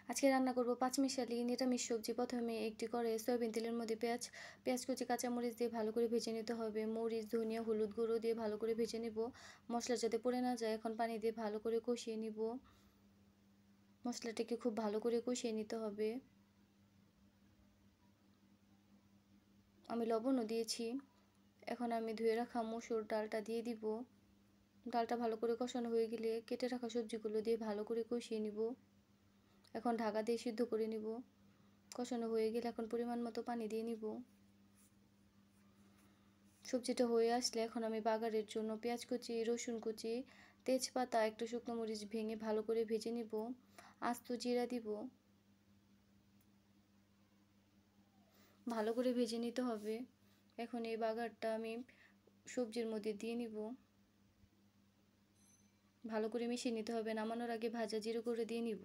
আজকে রান্না করব পাঁচমিশালি নিরামিষ সবজি। প্রথমে একটি কড়াইয়ে সয়াবিন তেলের মধ্যে পেঁয়াজ কুচি, কাঁচামরিচ দিয়ে ভালো করে ভেজে নিতে হবে। মরিচ, ধনিয়া, হলুদ গুঁড়ো দিয়ে ভালো করে ভেজে নিব। মশলা যাতে পুড়ে না যায়, এখন পানি দিয়ে ভালো করে কষিয়ে নিব। মশলাটাকে খুব ভালো করে কষিয়ে নিতে হবে। আমি লবণও দিয়েছি। এখন আমি ধুয়ে রাখা মসুর ডালটা দিয়ে দিব। ডালটা ভালো করে কষানো হয়ে গেলে কেটে রাখা সবজিগুলো দিয়ে ভালো করে কষিয়ে নিব। এখন ঢাকা দিয়ে সিদ্ধ করে নিব। কষানো হয়ে গেলে এখন পরিমাণ মতো পানি দিয়ে নিব। সবজিটা হয়ে আসলে এখন আমি বাগারের জন্য পেঁয়াজ কুচি, রসুন কুচি, তেজপাতা, একটু শুকনো মরিচ ভেঙে ভালো করে ভেজে নিব। আস্ত জিরা দিব। ভালো করে ভেজে নিতে হবে। এখন এই বাগারটা আমি সবজির মধ্যে দিয়ে নিব। ভালো করে মিশিয়ে নিতে হবে। নামানোর আগে ভাজা জিরে করে দিয়ে নিব।